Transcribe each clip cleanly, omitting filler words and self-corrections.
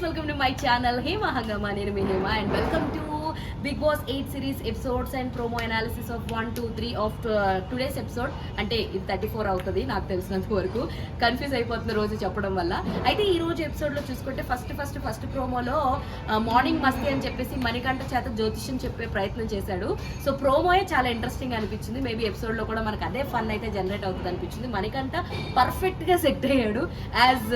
Guys, welcome to my channel Hema Hungama. నేను మీ Hema and welcome to Bigg Boss 8 series episodes and promo analysis of 1, 2, 3 of today's episode. అంటే ఇది 34 అవుతుంది నాకు తెలిసినంత వరకు. కన్ఫ్యూజ్ అయిపోతున్న రోజు చెప్పడం వల్ల. అయితే ఈ రోజు ఎపిసోడ్లో చూసుకుంటే ఫస్ట్ ప్రోమోలో మార్నింగ్ మస్తీ అని చెప్పేసి మణికంఠ చేత జ్యోతిష్యం చెప్పే ప్రయత్నం చేశాడు. సో ప్రోమోయే చాలా ఇంట్రెస్టింగ్ అనిపించింది. మేబీ ఎపిసోడ్లో కూడా మనకు అదే ఫన్ అయితే జనరేట్ అవుతుంది అనిపించింది. మణికంఠ పర్ఫెక్ట్గా సెట్ అయ్యాడు యాజ్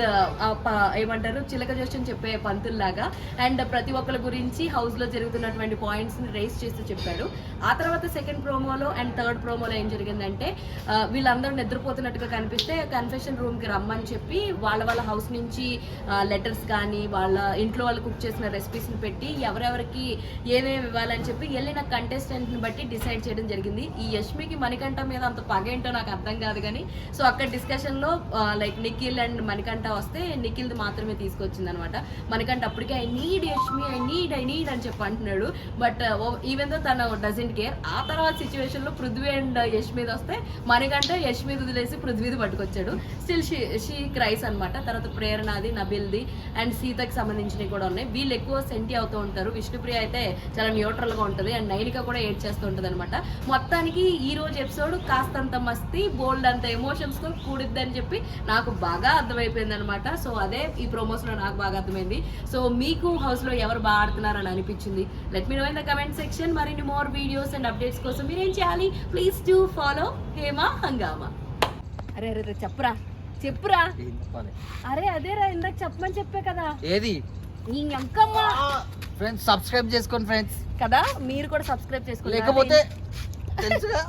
ఏమంటారు చిలక జోష్యం చెప్పే పంతుల్లాగా. అండ్ ప్రతి ఒక్కరి గురించి హౌస్లో జరుగుతున్నటువంటి పాయింట్స్ని రేస్ చేస్తూ చెప్పాడు. ఆ తర్వాత సెకండ్ ప్రోమోలో అండ్ థర్డ్ ప్రోమోలో ఏం జరిగిందంటే వీళ్ళందరూ నిద్రపోతున్నట్టుగా కనిపిస్తే కన్ఫెషన్ రూమ్కి రమ్మని చెప్పి వాళ్ళ హౌస్ నుంచి లెటర్స్ కానీ వాళ్ళ ఇంట్లో వాళ్ళు కుక్ చేసిన రెసిపీస్ని పెట్టి ఎవరెవరికి ఏమేమి ఇవ్వాలని చెప్పి వెళ్ళిన కంటెస్టెంట్ని బట్టి డిసైడ్ చేయడం జరిగింది. ఈ యష్మికి మణికంఠ మీద అంత పగేంటో నాకు అర్థం కాదు కానీ సో అక్కడ డిస్కషన్లో లైక్ నిఖిల్ అండ్ మణికంఠ వస్తే నిఖిల్ది మాత్రమే తీసుకొచ్చింది అనమాట. మణికంఠ అప్పటికే I need Yashmi I need అని చెప్పి అంటున్నాడు. బట్ ఈవెన్ దో తను డజంట్ కేర్. ఆ తర్వాత సిచ్యువేషన్లో పృథ్వీ అండ్ యష్ మీద వస్తే మణికంఠ యష్ మీద వదిలేసి పృథ్వీది పట్టుకొచ్చాడు. స్టిల్ షీ క్రైస్ అనమాట. తర్వాత ప్రేరణది, నబిల్ది అండ్ సీతకి సంబంధించినవి కూడా ఉన్నాయి. వీళ్ళు ఎక్కువ సెంటి అవుతూ ఉంటారు. విష్ణుప్రియ అయితే చాలా న్యూట్రల్గా ఉంటుంది అండ్ నైనిక కూడా ఏడ్ చేస్తూ ఉంటుంది అనమాట. మొత్తానికి ఈ రోజు ఎపిసోడ్ కాస్తంత మస్తీ బోల్డ్ అంత ఎమోషన్స్తో కూడిద్ది అని చెప్పి నాకు బాగా అర్థమైపోయింది అనమాట. సో అదే ఈ ప్రోమోస్లో నాకు బాగా అర్థమైంది. సో మీకు హౌస్లో ఎవరు బాగా ఆడుతున్నారని అనిపించింది let me know in the comment section. మరిన్ని మోర్ వీడియోస్ అండ్ అప్డేట్స్ కోసం మీరేం చేయాలి? ప్లీజ్ డూ ఫాలో హేమ హంగామా. అరే చెప్పురా అరే అదేరా ఇందాక చెప్పమని చెప్పే కదా. ఏది ఫ్రెండ్స్ సబ్స్క్రైబ్ చేసుకోండి ఫ్రెండ్స్ కదా, మీరు కూడా సబ్స్క్రైబ్ చేసుకోండి. లేకపోతే తెలుసుగా